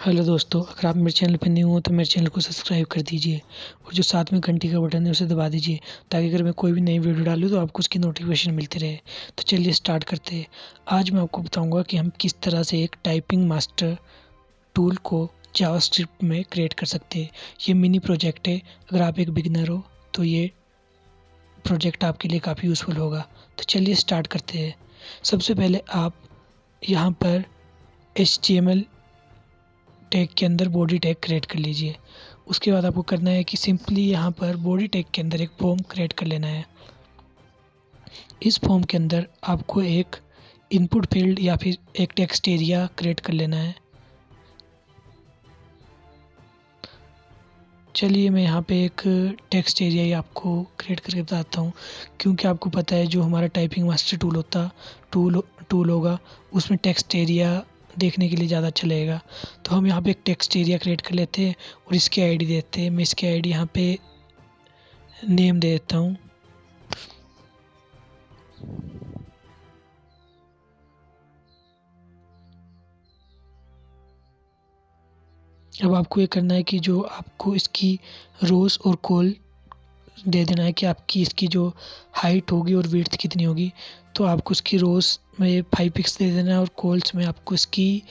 Hello दोस्तों, अगर आप मेरे चैनल पर न्यू हो तो मेरे चैनल को सब्सक्राइब कर दीजिए और जो साथ में घंटी का बटन है उसे दबा दीजिए ताकि अगर मैं कोई भी नई वीडियो डालूँ तो आपको उसकी नोटिफिकेशन मिलती रहे। तो चलिए स्टार्ट करते हैं। आज मैं आपको बताऊंगा कि हम किस तरह से एक टाइपिंग मास्टर टूल को जावास्क्रिप्ट में क्रिएट कर सकते हैं। ये मिनी प्रोजेक्ट है, अगर आप एक बिगिनर हो तो ये प्रोजेक्ट आपके लिए काफ़ी यूज़फुल होगा। तो चलिए स्टार्ट करते हैं। सबसे पहले आप यहाँ पर HTML टैग के अंदर बॉडी टैग क्रिएट कर लीजिए। उसके बाद आपको करना है कि सिंपली यहाँ पर बॉडी टैग के अंदर एक फॉर्म क्रिएट कर लेना है। इस फॉर्म के अंदर आपको एक इनपुट फील्ड या फिर एक टेक्स्ट एरिया क्रिएट कर लेना है। चलिए मैं यहाँ पे एक टेक्स्ट एरिया ही आपको क्रिएट करके बताता हूँ, क्योंकि आपको पता है जो हमारा टाइपिंग मास्टर टूल होगा उसमें टेक्स्ट एरिया देखने के लिए ज़्यादा अच्छा लगेगा। तो हम यहाँ पे एक टेक्स्ट एरिया क्रिएट कर लेते हैं और इसकी आईडी देते हैं। मैं इसकी आईडी यहाँ पे नेम दे देता हूँ। अब आपको ये करना है कि जो आपको इसकी रोज़ और कॉल दे देना है कि आपकी इसकी जो हाइट होगी और विड्थ कितनी होगी। तो आपको इसकी रोज़ में 5 पिक्सल दे देना है और कॉल्स में आपको इसकी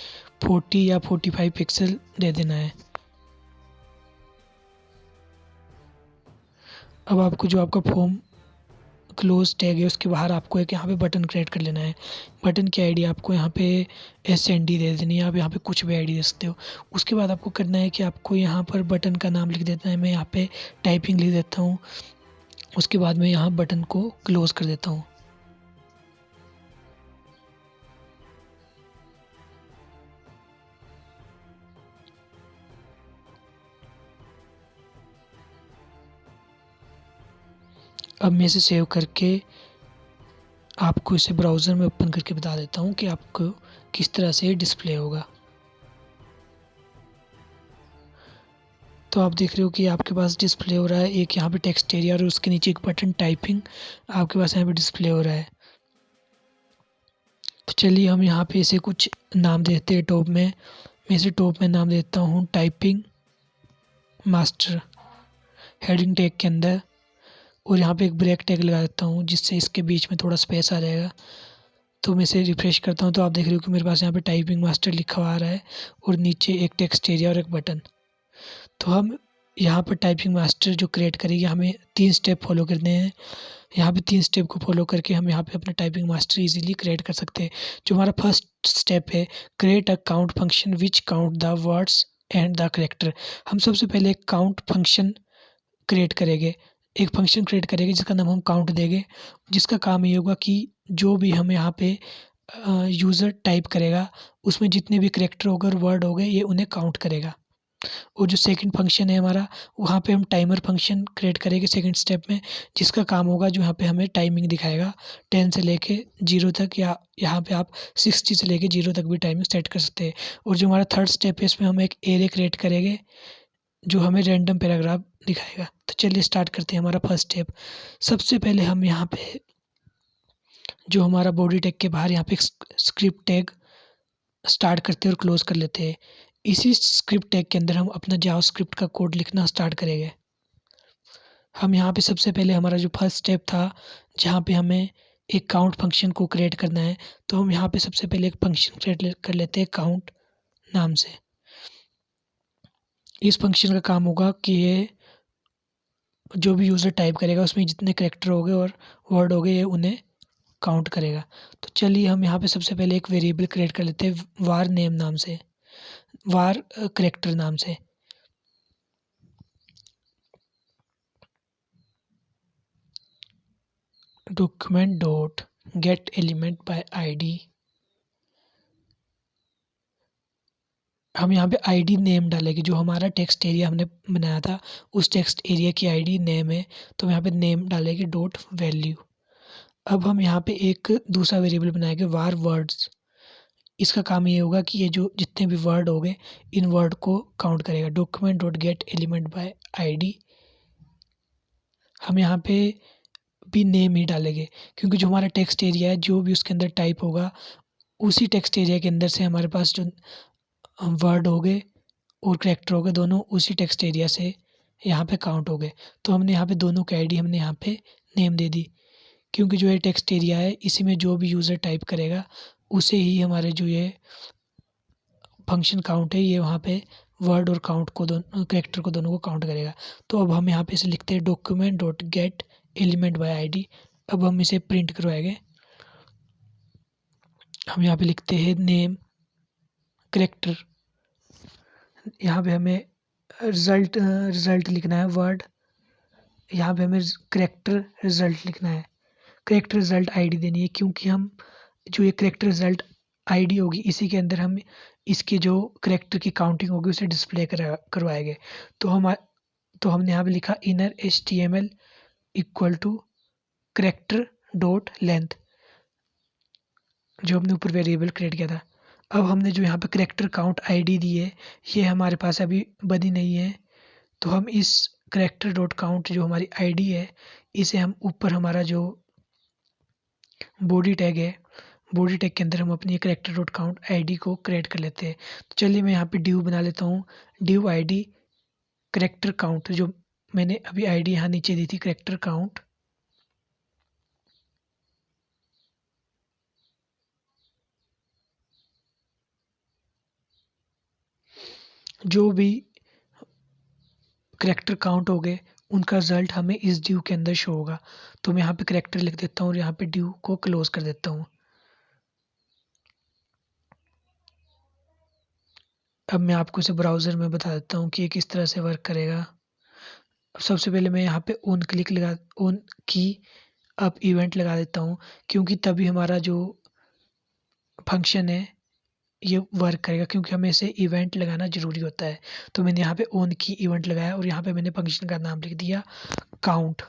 40 या 45 पिक्सल दे देना है। अब आपको जो आपका फॉर्म क्लोज टैग है उसके बाहर आपको एक यहाँ पे बटन क्रिएट कर लेना है। बटन की आईडी आपको यहाँ पे SND दे देनी है। आप यहाँ पे कुछ भी आईडी दे सकते हो। उसके बाद आपको करना है कि आपको यहाँ पर बटन का नाम लिख देना है। मैं यहाँ पे टाइपिंग लिख देता हूँ। उसके बाद मैं यहाँ बटन को क्लोज कर देता हूँ। अब मैं इसे सेव करके आपको इसे ब्राउज़र में ओपन करके बता देता हूँ कि आपको किस तरह से डिस्प्ले होगा। तो आप देख रहे हो कि आपके पास डिस्प्ले हो रहा है एक यहाँ पे टेक्स्ट एरिया और उसके नीचे एक बटन टाइपिंग आपके पास यहाँ पे डिस्प्ले हो रहा है। तो चलिए हम यहाँ पे इसे कुछ नाम देते हैं। टॉप में मैं इसे टॉप में नाम देता हूँ टाइपिंग मास्टर हेडिंग टैग के अंदर, और यहाँ पे एक ब्रेक टैग लगा देता हूँ जिससे इसके बीच में थोड़ा स्पेस आ जाएगा। तो मैं इसे रिफ्रेश करता हूँ तो आप देख रहे हो कि मेरे पास यहाँ पे टाइपिंग मास्टर लिखा हुआ आ रहा है और नीचे एक टेक्स्ट एरिया और एक बटन। तो हम यहाँ पर टाइपिंग मास्टर जो क्रिएट करेंगे हमें 3 स्टेप फॉलो करने हैं। यहाँ पे 3 स्टेप को फॉलो करके हम यहाँ पे अपना टाइपिंग मास्टर इजीली क्रिएट कर सकते हैं। जो हमारा फर्स्ट स्टेप है, create a count function which count the words and the character. हम सबसे पहले एक काउंट फंक्शन क्रिएट करेंगे। एक फंक्शन क्रिएट करेंगे जिसका नाम हम काउंट देंगे, जिसका काम ये होगा कि जो भी हम यहाँ पे यूज़र टाइप करेगा उसमें जितने भी कैरेक्टर होगा और वर्ड होंगे ये उन्हें काउंट करेगा। और जो सेकंड फंक्शन है हमारा, वहाँ पे हम टाइमर फंक्शन क्रिएट करेंगे सेकंड स्टेप में, जिसका काम होगा जो यहाँ पे हमें टाइमिंग दिखाएगा 10 से लेके 0 तक, या यहाँ पे आप 60 से लेके 0 तक भी टाइमिंग सेट कर सकते हैं। और जो हमारा थर्ड स्टेप है इसमें हम एक एरे क्रिएट करेंगे जो हमें रैंडम पैराग्राफ दिखाएगा। तो चलिए स्टार्ट करते हैं हमारा फर्स्ट स्टेप। सबसे पहले हम यहाँ पे जो हमारा बॉडी टैग के बाहर यहाँ पे स्क्रिप्ट टैग स्टार्ट करते हैं और क्लोज कर लेते हैं। इसी स्क्रिप्ट टैग के अंदर हम अपना जावास्क्रिप्ट का कोड लिखना स्टार्ट करेंगे। हम यहाँ पे सबसे पहले हमारा जो फर्स्ट स्टेप था जहाँ पे हमें एक काउंट फंक्शन को क्रिएट करना है, तो हम यहाँ पे सबसे पहले एक फंक्शन क्रिएट कर लेते हैं काउंट नाम से। इस फंक्शन का काम होगा कि ये जो भी यूज़र टाइप करेगा उसमें जितने कैरेक्टर होंगे और वर्ड होंगे ये उन्हें काउंट करेगा। तो चलिए हम यहाँ पे सबसे पहले एक वेरिएबल क्रिएट कर लेते हैं वार नेम नाम से, वार कैरेक्टर नाम से। Document dot get element by ID. हम यहाँ पे आईडी नेम डालेंगे। जो हमारा टेक्स्ट एरिया हमने बनाया था उस टेक्स्ट एरिया की आईडी नेम है, तो यहाँ पे नेम डालेंगे डॉट वैल्यू। अब हम यहाँ पे एक दूसरा वेरिएबल बनाएंगे वार वर्ड्स। इसका काम ये होगा कि ये जो जितने भी वर्ड हो गए इन वर्ड को काउंट करेगा। Document dot get element by ID. हम यहाँ पे भी नेम ही डालेंगे, क्योंकि जो हमारा टेक्स्ट एरिया है जो भी उसके अंदर टाइप होगा उसी टेक्स्ट एरिया के अंदर से हमारे पास जो वर्ड हो गए और करैक्टर हो गए, दोनों उसी टेक्स्ट एरिया से यहाँ पे काउंट हो गए। तो हमने यहाँ पे दोनों की आईडी हमने यहाँ पे नेम दे दी, क्योंकि जो ये टेक्स्ट एरिया है इसी में जो भी यूज़र टाइप करेगा उसे ही हमारे जो ये फंक्शन काउंट है ये वहाँ पे वर्ड और काउंट को दोनों करैक्टर को दोनों को काउंट करेगा। तो अब हम यहाँ पे इसे लिखते हैं document dot get element by ID. अब हम इसे प्रिंट करवाएंगे। हम यहाँ पे लिखते हैं नेम करैक्टर, यहाँ पे हमें रिजल्ट लिखना है वर्ड, यहाँ पे हमें करैक्टर रिजल्ट लिखना है। करैक्टर रिजल्ट आईडी देनी है, क्योंकि हम जो ये करैक्टर रिजल्ट आईडी होगी इसी के अंदर हम इसके जो करैक्टर की काउंटिंग होगी उसे डिस्प्ले करवाएंगे। तो हमने यहाँ पे लिखा inner HTML equal to character dot length, जो हमने ऊपर वेरिएबल क्रिएट किया था। अब हमने जो यहाँ पे करैक्टर काउंट आईडी दी है ये हमारे पास अभी बनी नहीं है, तो हम इस करैक्टर डॉट काउंट जो हमारी आईडी है इसे हम ऊपर हमारा जो बॉडी टैग है, बॉडी टैग के अंदर हम अपनी करैक्टर डॉट काउंट आईडी को क्रिएट कर लेते हैं। तो चलिए मैं यहाँ पे डिव बना लेता हूँ, डिव आईडी करैक्टर काउंट, जो मैंने अभी आईडी यहाँ नीचे दी थी करैक्टर काउंट। जो भी करैक्टर काउंट हो गए उनका रिजल्ट हमें इस डिव के अंदर शो होगा। तो मैं यहाँ पे करैक्टर लिख देता हूँ और यहाँ पे डिव को क्लोज कर देता हूँ। अब मैं आपको इसे ब्राउज़र में बता देता हूँ कि ये किस तरह से वर्क करेगा। अब सबसे पहले मैं यहाँ पे ऑन की अब इवेंट लगा देता हूँ, क्योंकि तभी हमारा जो फंक्शन है ये वर्क करेगा, क्योंकि हमें इसे इवेंट लगाना ज़रूरी होता है। तो मैंने यहाँ पे ऑन की इवेंट लगाया और यहाँ पे मैंने फंक्शन का नाम लिख दिया काउंट।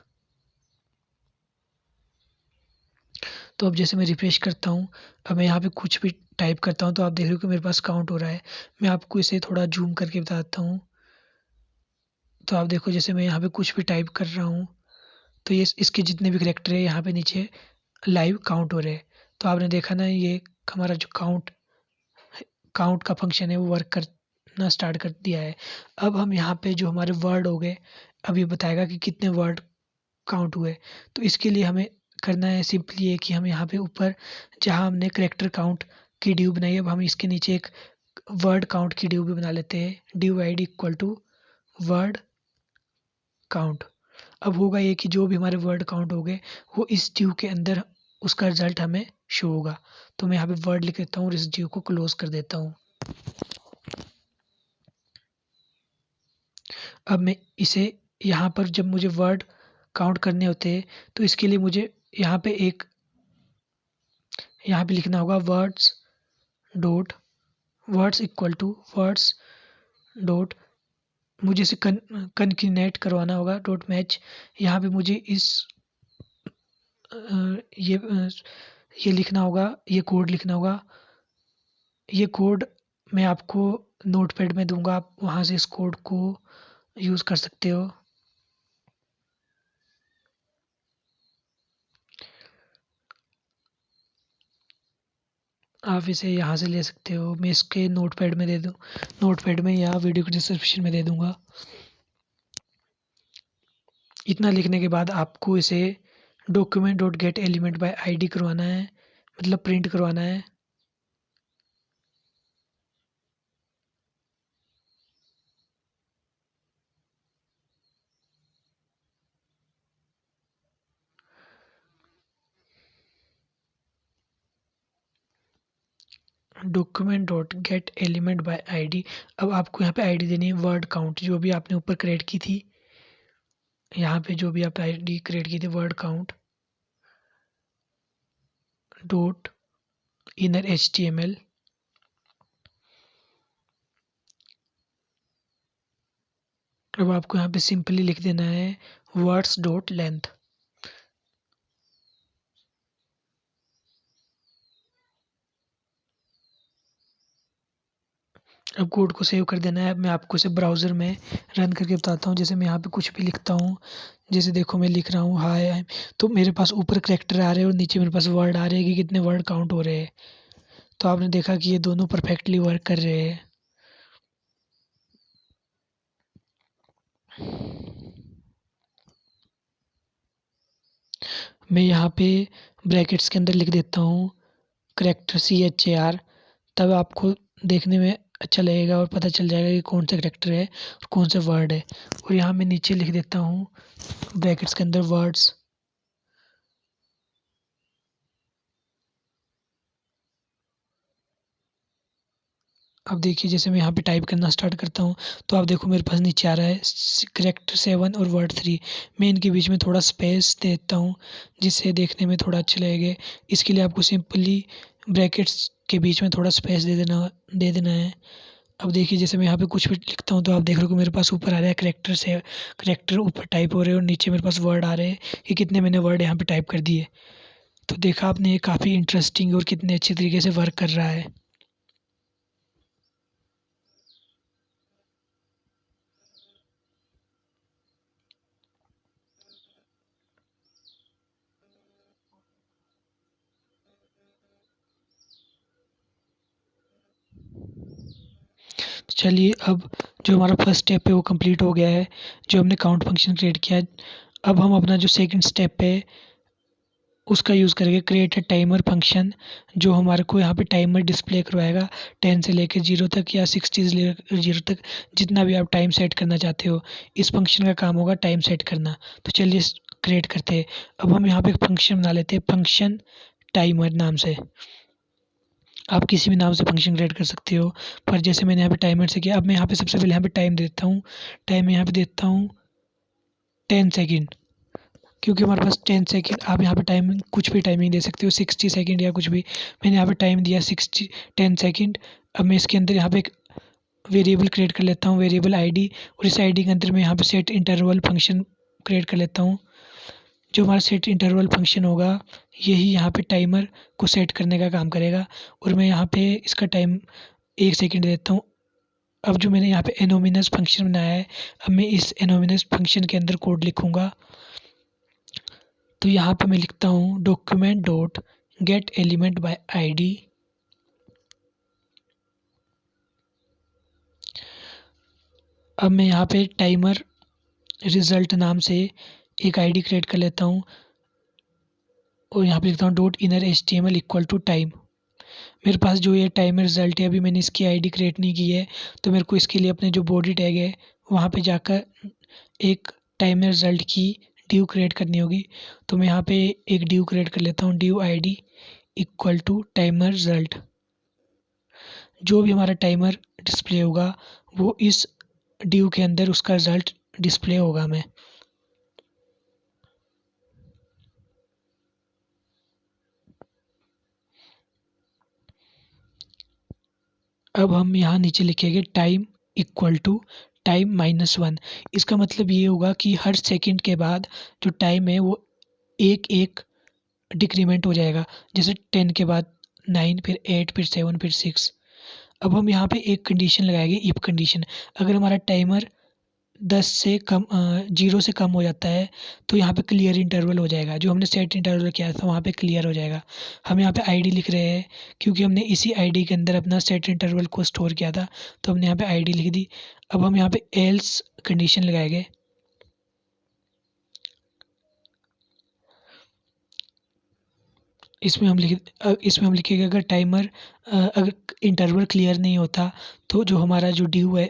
तो अब जैसे मैं रिफ्रेश करता हूँ, अब मैं यहाँ पे कुछ भी टाइप करता हूँ तो आप देख रहे हो कि मेरे पास काउंट हो रहा है। मैं आपको इसे थोड़ा जूम करके बता देता हूँ। तो आप देखो जैसे मैं यहाँ पे कुछ भी टाइप कर रहा हूँ तो ये इसके जितने भी करैक्टर है यहाँ पे नीचे लाइव काउंट हो रहे हैं। तो आपने देखा ना ये हमारा जो काउंट का फंक्शन है वो वर्क करना स्टार्ट कर दिया है। अब हम यहाँ पे जो हमारे वर्ड हो गए, अब ये बताएगा कि कितने वर्ड काउंट हुए। तो इसके लिए हमें करना है सिंपली ये कि हम यहाँ पे ऊपर जहाँ हमने करैक्टर काउंट की डिव बनाई है, अब हम इसके नीचे एक वर्ड काउंट की डिव भी बना लेते हैं। Div ID equal to word count. अब होगा ये कि जो भी हमारे वर्ड काउंट हो गए वो इस डिव के अंदर उसका रिजल्ट हमें शो होगा। तो मैं यहाँ पे वर्ड लिख देता हूँ और इस डिव को क्लोज कर देता हूँ। अब मैं इसे यहाँ पर जब मुझे वर्ड काउंट करने होते हैं तो इसके लिए मुझे यहाँ पे लिखना होगा words equal to words dot, मुझे इसे कनकिनेट करवाना होगा डॉट मैच। यहाँ पे मुझे ये लिखना होगा, ये कोड लिखना होगा। ये कोड मैं आपको नोटपैड में दूंगा, आप वहाँ से इस कोड को यूज़ कर सकते हो। आप इसे यहाँ से ले सकते हो, मैं इसके नोटपैड में दे दूँ, नोटपैड में या वीडियो के डिस्क्रिप्शन में दे दूँगा। इतना लिखने के बाद आपको इसे document dot get element by ID करवाना है, मतलब प्रिंट करवाना है। Document dot get element by ID. अब आपको यहाँ पे आईडी देनी है वर्ड काउंट, जो भी आपने ऊपर क्रिएट की थी। यहाँ पे जो भी आप आईडी क्रिएट की थी word count dot inner HTML अब आपको यहाँ पे सिंपली लिख देना है वर्ड्स डॉट लेंथ। अब कोड को सेव कर देना है। अब मैं आपको इसे ब्राउज़र में रन करके बताता हूँ। जैसे मैं यहाँ पे कुछ भी लिखता हूँ, जैसे देखो मैं लिख रहा हूँ हाय, तो मेरे पास ऊपर करैक्टर आ रहे हैं और नीचे मेरे पास वर्ड आ रहे हैं कि कितने वर्ड काउंट हो रहे हैं। तो आपने देखा कि ये दोनों परफेक्टली वर्क कर रहे हैं। मैं यहाँ पे ब्रैकेट्स के अंदर लिख देता हूँ करैक्टर CHAR। तब आपको देखने में अच्छा लगेगा और पता चल जाएगा कि कौन सा करैक्टर है और कौन सा वर्ड है। और यहाँ मैं नीचे लिख देता हूँ ब्रैकेट्स के अंदर वर्ड्स। अब देखिए जैसे मैं यहाँ पे टाइप करना स्टार्ट करता हूँ तो आप देखो मेरे पास नीचे आ रहा है करैक्टर 7 और वर्ड 3। मैं इनके बीच में थोड़ा स्पेस देता हूँ जिससे देखने में थोड़ा अच्छा लगेगा। इसके लिए आपको सिंपली ब्रैकेट्स के बीच में थोड़ा स्पेस दे देना है। अब देखिए जैसे मैं यहाँ पे कुछ भी लिखता हूँ तो आप देख रहे हो कि मेरे पास ऊपर आ रहा है करैक्टर ऊपर टाइप हो रहे हैं और नीचे मेरे पास वर्ड आ रहे हैं कि कितने मैंने वर्ड यहाँ पे टाइप कर दिए। तो देखा आपने, ये काफ़ी इंटरेस्टिंग और कितने अच्छे तरीके से वर्क कर रहा है। चलिए अब जो हमारा फर्स्ट स्टेप है वो कंप्लीट हो गया है, जो हमने काउंट फंक्शन क्रिएट किया है। अब हम अपना जो सेकंड स्टेप है उसका यूज़ करेंगे क्रिएट अ टाइमर फंक्शन, जो हमारे को यहाँ पे टाइमर डिस्प्ले करवाएगा 10 से लेकर 0 तक या 60 से लेकर 0 तक, जितना भी आप टाइम सेट करना चाहते हो। इस फंक्शन का काम होगा टाइम सेट करना। तो चलिए क्रिएट करते हैं। अब हम यहाँ पे एक फंक्शन बना लेते हैं फंक्शन टाइमर नाम से। आप किसी भी नाम से फंक्शन क्रिएट कर सकते हो, पर जैसे मैंने यहाँ पे टाइमर से किया। अब मैं यहाँ पे सबसे पहले यहाँ पे टाइम देता हूँ। टाइम यहाँ पे देता हूँ 10 सेकेंड, क्योंकि हमारे पास 10 सेकेंड। आप यहाँ पे टाइमिंग कुछ भी टाइमिंग दे सकते हो, 60 सेकेंड या कुछ भी। मैंने यहाँ पे टाइम दिया 10 सेकेंड। अब मैं इसके अंदर यहाँ पे एक वेरिएबल क्रिएट कर लेता हूँ, वेरिएबल ID। और इस ID के अंदर मैं यहाँ पे सेट इंटरवल फंक्शन क्रिएट कर लेता हूँ। जो हमारा सेट इंटरवल फंक्शन होगा यही यहाँ पे टाइमर को सेट करने का काम करेगा। और मैं यहाँ पे इसका टाइम 1 सेकेंड देता हूँ। अब जो मैंने यहाँ पे एनोमिनस फंक्शन बनाया है, अब मैं इस एनोमिनस फंक्शन के अंदर कोड लिखूँगा। तो यहाँ पे मैं लिखता हूँ document dot get element bye ID। अब मैं यहाँ पे टाइमर रिजल्ट नाम से एक ID क्रिएट कर लेता हूँ और यहाँ पे लिखता हूँ dot inner HTML equal to time. मेरे पास जो ये टाइमर रिजल्ट है अभी मैंने इसकी ID क्रिएट नहीं की है, तो मेरे को इसके लिए अपने जो बॉडी टैग है वहाँ पे जाकर एक टाइमर रिजल्ट की ड्यू क्रिएट करनी होगी। तो मैं यहाँ पे एक ड्यू क्रिएट कर लेता हूँ, div ID equal to timer result. जो भी हमारा टाइमर डिस्प्ले होगा वो इस ड्यू के अंदर उसका रिजल्ट डिस्प्ले होगा। मैं अब हम यहाँ नीचे लिखेंगे टाइम इक्वल टू टाइम -1। इसका मतलब ये होगा कि हर सेकंड के बाद जो टाइम है वो एक एक डिक्रीमेंट हो जाएगा। जैसे 10 के बाद 9, फिर 8, फिर 7, फिर 6। अब हम यहाँ पे एक कंडीशन लगाएंगे, इफ कंडीशन। अगर हमारा टाइमर 10 से कम 0 से कम हो जाता है तो यहाँ पे क्लियर इंटरवल हो जाएगा। जो हमने सेट इंटरवल किया था वहाँ पे क्लियर हो जाएगा। हम यहाँ पे ID लिख रहे हैं क्योंकि हमने इसी ID के अंदर अपना सेट इंटरवल को स्टोर किया था, तो हमने यहाँ पे ID लिख दी। अब हम यहाँ पे एल्स कंडीशन लगाएंगे। इसमें हम लिखेंगे अगर टाइमर अगर इंटरवल क्लियर नहीं होता तो जो हमारा जो ड्यू है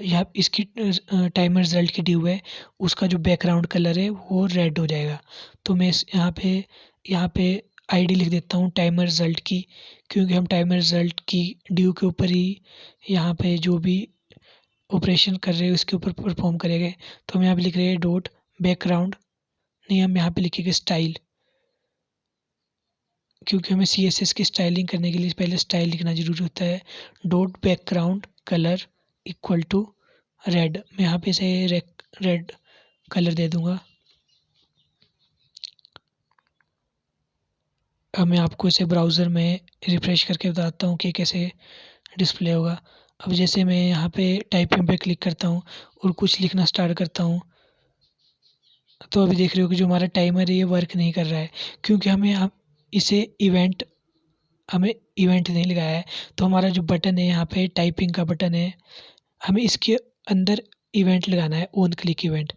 या इसकी टाइमर रिजल्ट की ड्यू है उसका जो बैकग्राउंड कलर है वो रेड हो जाएगा। तो मैं यहाँ पे ID लिख देता हूँ टाइमर रिजल्ट की, क्योंकि हम टाइमर रिजल्ट की ड्यू के ऊपर ही यहाँ पे जो भी ऑपरेशन कर रहे हैं उसके ऊपर परफॉर्म करेंगे। तो हम यहाँ पे लिख रहे हैं डॉट बैकग्राउंड, नहीं हम यहाँ पे लिखेंगे स्टाइल, क्योंकि हमें CSS की स्टाइलिंग करने के लिए पहले स्टाइल लिखना ज़रूरी होता है। Dot background colour equal to red. मैं यहाँ पे इसे रेड कलर दे दूँगा। अब मैं आपको इसे ब्राउज़र में रिफ्रेश करके बताता हूँ कि कैसे डिस्प्ले होगा। अब जैसे मैं यहाँ पे टाइपिंग पे क्लिक करता हूँ और कुछ लिखना स्टार्ट करता हूँ तो अभी देख रहे हो कि जो हमारा टाइमर है ये वर्क नहीं कर रहा है, क्योंकि हम इसे हमें इवेंट नहीं लगाया है। तो हमारा जो बटन है यहाँ पे टाइपिंग का बटन है, हमें इसके अंदर इवेंट लगाना है, ऑन क्लिक इवेंट,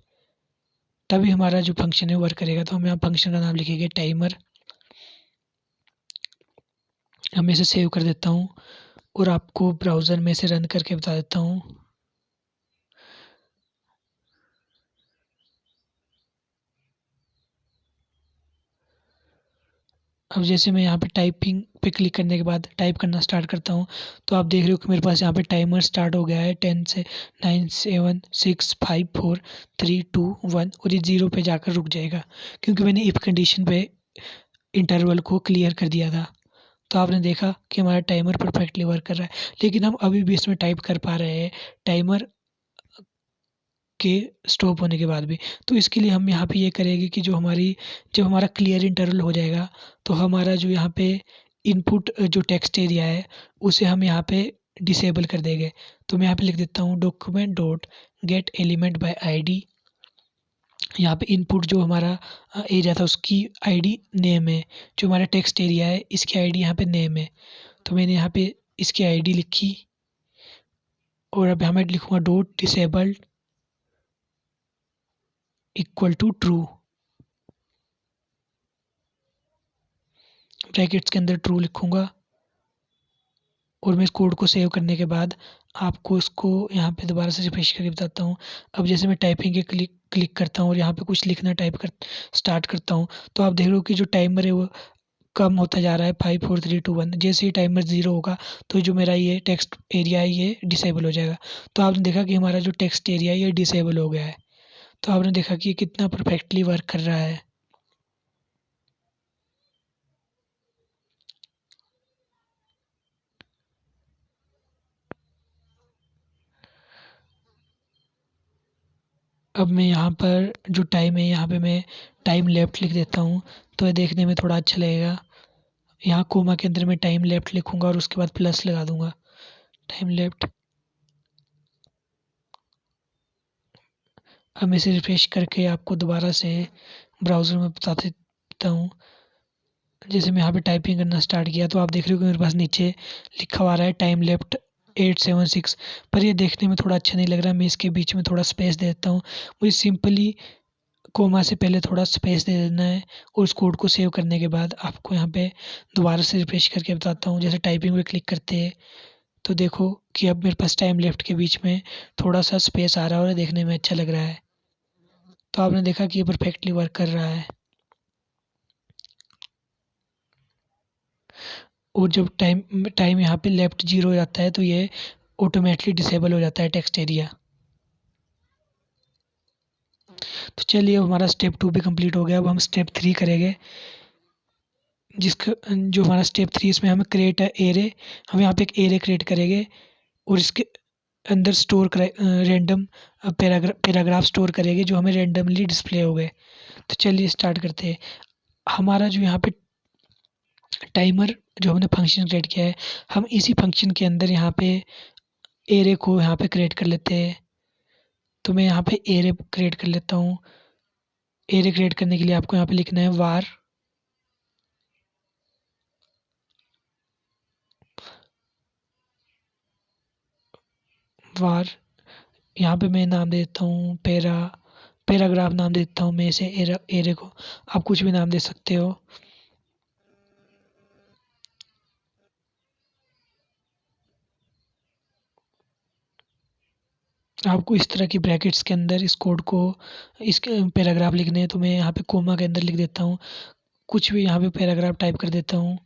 तभी हमारा जो फंक्शन है वर्क करेगा। तो हम यहाँ फंक्शन का नाम लिखेंगे टाइमर। मैं इसे सेव कर देता हूँ और आपको ब्राउज़र में से रन करके बता देता हूँ। अब जैसे मैं यहाँ पे टाइपिंग पे क्लिक करने के बाद टाइप करना स्टार्ट करता हूँ, तो आप देख रहे हो कि मेरे पास यहाँ पे टाइमर स्टार्ट हो गया है। 10 से 9 7 6 5 4 3 2 1 और ये 0 पे जाकर रुक जाएगा, क्योंकि मैंने इफ कंडीशन पे इंटरवल को क्लियर कर दिया था। तो आपने देखा कि हमारा टाइमर परफेक्टली वर्क कर रहा है, लेकिन हम अभी भी इसमें टाइप कर पा रहे हैं टाइमर के स्टॉप होने के बाद भी। तो इसके लिए हम यहाँ पे ये करेंगे कि जब हमारा क्लियर इंटरवल हो जाएगा, तो हमारा जो यहाँ पे इनपुट जो टेक्स्ट एरिया है उसे हम यहाँ पे डिसेबल कर देंगे। तो मैं यहाँ पे लिख देता हूँ document dot get element by ID. यहाँ पे इनपुट जो हमारा एरिया था उसकी आईडी नेम है, जो हमारा टेक्स्ट एरिया है इसकी आईडी यहाँ पे नेम है। तो मैंने यहाँ पे इसकी आईडी लिखी और अब यहाँ मैं लिखूँगा dot disabled equal to true, brackets के अंदर ट्रू लिखूँगा। और मैं इस कोड को सेव करने के बाद आपको इसको यहाँ पे दोबारा से रिफ्रेश करके बताता हूँ। अब जैसे मैं टाइपिंग के क्लिक करता हूँ और यहाँ पे कुछ लिखना टाइप कर स्टार्ट करता हूँ, तो आप देख रहे हो कि जो टाइमर है वो कम होता जा रहा है। 5 4 3 2 1 जैसे ही टाइमर 0 होगा तो जो मेरा ये टेक्स्ट एरिया है ये डिसेबल हो जाएगा। तो आपने देखा कि हमारा जो टेक्स्ट एरिया है ये डिसेबल हो गया है। तो आपने देखा कि ये कितना परफेक्टली वर्क कर रहा है। अब मैं यहाँ पर जो टाइम है यहाँ पे मैं टाइम लेफ्ट लिख देता हूँ, तो ये देखने में थोड़ा अच्छा लगेगा। यहाँ कोमा के अंदर मैं टाइम लेफ्ट लिखूँगा और उसके बाद प्लस लगा दूँगा, टाइम लेफ्ट। अब मैं इसे रिफ्रेश करके आपको दोबारा से ब्राउज़र में बता देता हूँ। जैसे मैं यहाँ पे टाइपिंग करना स्टार्ट किया तो आप देख रहे हो कि मेरे पास नीचे लिखा हुआ आ रहा है टाइम लेफ्ट 876, पर ये देखने में थोड़ा अच्छा नहीं लग रहा है। मैं इसके बीच में थोड़ा स्पेस दे देता हूँ। मुझे सिंपली कोमा से पहले थोड़ा स्पेस दे देना है और उस कोड को सेव करने के बाद आपको यहाँ पे दोबारा से रिफ्रेश करके बताता हूँ। जैसे टाइपिंग पे क्लिक करते हैं तो देखो कि अब मेरे पास टाइम लेफ्ट के बीच में थोड़ा सा स्पेस आ रहा है और देखने में अच्छा लग रहा है। तो आपने देखा कि ये परफेक्टली वर्क कर रहा है। और जब टाइम टाइम यहाँ पे लेफ्ट 0 हो जाता है तो ये ऑटोमेटिकली डिसेबल हो जाता है टेक्स्ट एरिया। तो चलिए अब हमारा स्टेप 2 भी कंप्लीट हो गया। अब हम स्टेप 3 करेंगे, जिसका जो हमारा स्टेप 3 इसमें हमें क्रिएट एरे, हम यहाँ पे एक एरे क्रिएट करेंगे और इसके अंदर स्टोर करे रैंडम पैराग्राफ स्टोर करेंगे जो हमें रैंडमली डिस्प्ले हो गए। तो चलिए स्टार्ट करते हैं। हमारा जो यहाँ पे टाइमर जो हमने फंक्शन क्रिएट किया है, हम इसी फंक्शन के अंदर यहाँ पे एरे को यहाँ पे क्रिएट कर लेते हैं। तो मैं यहाँ पे एरे क्रिएट कर लेता हूँ। एरे क्रिएट करने के लिए आपको यहाँ पे लिखना है वार वार यहाँ पे मैं नाम दे देता हूँ पैराग्राफ नाम दे देता हूँ मैं इसे एरे को। आप कुछ भी नाम दे सकते हो। आपको इस तरह की ब्रैकेट्स के अंदर इस कोड को इसके पैराग्राफ लिखने हैं, तो मैं यहाँ पे कोमा के अंदर लिख देता हूँ। कुछ भी यहाँ पे पैराग्राफ टाइप कर देता हूँ।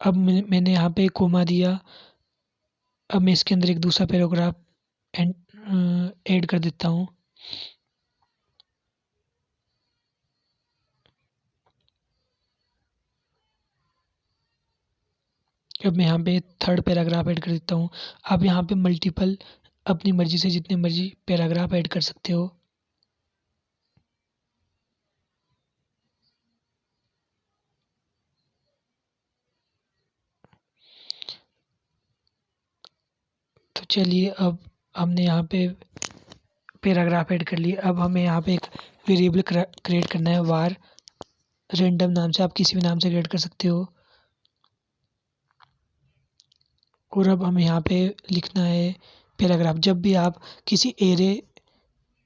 अब मैंने यहाँ पे कोमा दिया। अब मैं इसके अंदर एक दूसरा पैराग्राफ ऐड कर देता हूँ। अब मैं यहाँ पे थर्ड पैराग्राफ ऐड कर देता हूँ। आप यहाँ पे मल्टीपल अपनी मर्जी से जितने मर्जी पैराग्राफ ऐड कर सकते हो। तो चलिए अब हमने यहाँ पे पैराग्राफ ऐड कर लिए। अब हमें यहाँ पे एक वेरिएबल क्रिएट करना है वार रैंडम नाम से। आप किसी भी नाम से क्रिएट कर सकते हो। और अब हमें यहाँ पे लिखना है पैराग्राफ। जब भी आप किसी एरे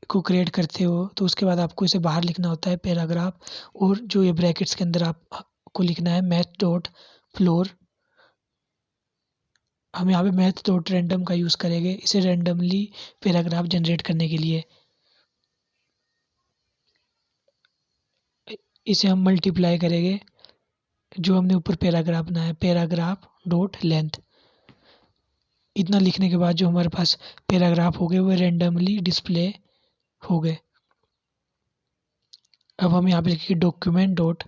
को क्रिएट करते हो तो उसके बाद आपको इसे बाहर लिखना होता है पैराग्राफ, और जो ये ब्रैकेट्स के अंदर आपको लिखना है मैथ डॉट फ्लोर। हम यहाँ पे मैथ डॉट रैंडम का यूज़ करेंगे इसे रैंडमली पैराग्राफ जनरेट करने के लिए। इसे हम मल्टीप्लाई करेंगे जो हमने ऊपर पैराग्राफ बनाया, पैराग्राफ डॉट लेंथ। इतना लिखने के बाद जो हमारे पास पैराग्राफ हो गए वो रैंडमली डिस्प्ले हो गए। अब हम यहाँ पे लिखेंगे डॉक्यूमेंट डॉट,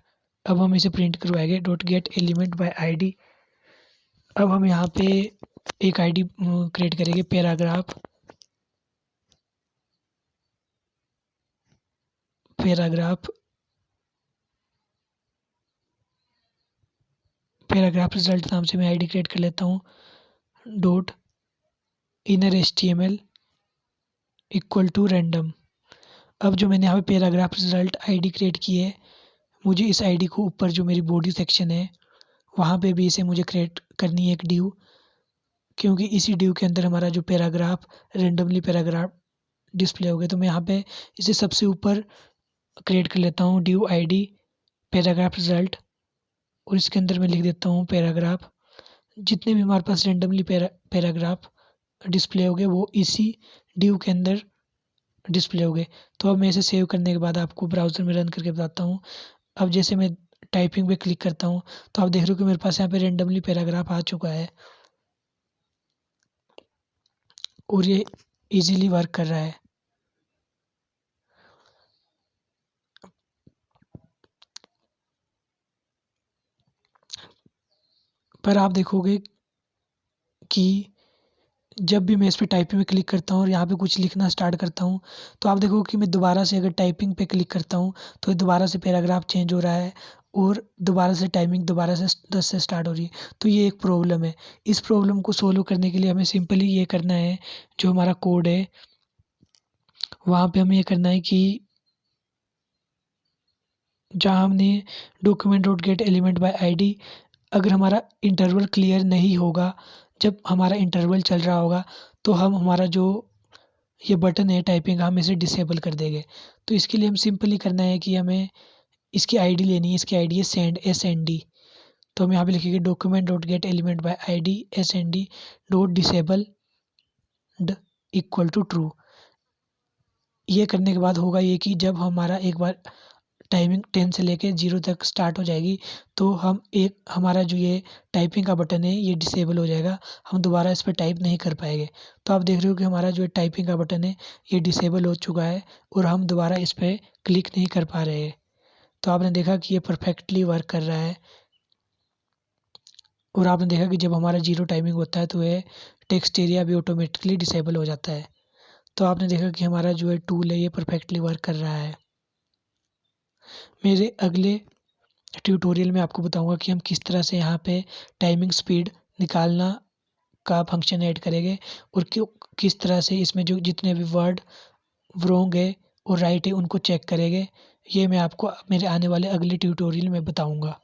अब हम इसे प्रिंट करवाएंगे dot get element by ID. अब हम यहाँ पे एक आईडी क्रिएट करेंगे पैराग्राफ रिजल्ट नाम से मैं आईडी क्रिएट कर लेता हूँ। Dot inner HTML equal to random. अब जो मैंने यहाँ पे पैराग्राफ रिजल्ट आईडी क्रिएट की है, मुझे इस आईडी को ऊपर जो मेरी बॉडी सेक्शन है वहाँ पे भी इसे मुझे क्रिएट करनी है एक ड्यू, क्योंकि इसी ड्यू के अंदर हमारा जो पैराग्राफ रैंडमली पैराग्राफ डिस्प्ले हो गया। तो मैं यहाँ पे इसे सबसे ऊपर क्रिएट कर लेता हूँ ड्यू आईडी पैराग्राफ रिजल्ट, और इसके अंदर मैं लिख देता हूँ पैराग्राफ। जितने भी हमारे पास रैंडमली पैराग्राफ डिस्प्ले हो गए वो इसी ड्यू के अंदर डिस्प्ले हो गए। तो अब मैं इसे सेव करने के बाद आपको ब्राउज़र में रन करके बताता हूँ। अब जैसे मैं टाइपिंग पे क्लिक करता हूँ तो आप देख रहे हो कि मेरे पास यहाँ पे रैंडमली पैराग्राफ आ चुका है और ये इजीली वर्क कर रहा है। पर आप देखोगे कि जब भी मैं इस पे टाइपिंग में क्लिक करता हूँ और यहाँ पे कुछ लिखना स्टार्ट करता हूँ तो आप देखोगे कि मैं दोबारा से अगर टाइपिंग पे क्लिक करता हूँ तो दोबारा से पैराग्राफ चेंज हो रहा है और दोबारा से टाइमिंग दोबारा से 10 से स्टार्ट हो रही है। तो ये एक प्रॉब्लम है। इस प्रॉब्लम को सोल्व करने के लिए हमें सिंपली ये करना है, जो हमारा कोड है वहाँ पे हमें ये करना है कि जहाँ हमने document dot get element by ID, अगर हमारा इंटरवल क्लियर नहीं होगा, जब हमारा इंटरवल चल रहा होगा तो हम हमारा जो ये बटन है टाइपिंग हम इसे डिसेबल कर देंगे। तो इसके लिए हम सिंपली करना है कि हमें इसकी आईडी लेनी है। इसकी आईडी है सेंड SND। तो हम यहाँ पे लिखेंगे document dot get element by ID SND dot disabled equal to true. ये करने के बाद होगा ये कि जब हमारा एक बार टाइमिंग 10 से लेके 0 तक स्टार्ट हो जाएगी तो हमारा जो ये टाइपिंग का बटन है ये डिसेबल हो जाएगा, हम दोबारा इस पर टाइप नहीं कर पाएंगे। तो आप देख रहे हो कि हमारा जो टाइपिंग का बटन है ये डिसेबल हो चुका है और हम दोबारा इस पर क्लिक नहीं कर पा रहे हैं। तो आपने देखा कि ये परफेक्टली वर्क कर रहा है और आपने देखा कि जब हमारा 0 टाइमिंग होता है तो ये टेक्स्ट एरिया भी ऑटोमेटिकली डिसेबल हो जाता है। तो आपने देखा कि हमारा जो है टूल है ये परफेक्टली वर्क कर रहा है। मेरे अगले ट्यूटोरियल में आपको बताऊंगा कि हम किस तरह से यहाँ पे टाइमिंग स्पीड निकालना का फंक्शन ऐड करेंगे और किस तरह से इसमें जो जितने भी वर्ड रॉन्ग है और राइट है उनको चेक करेंगे। ये मैं आपको मेरे आने वाले अगले ट्यूटोरियल में बताऊंगा।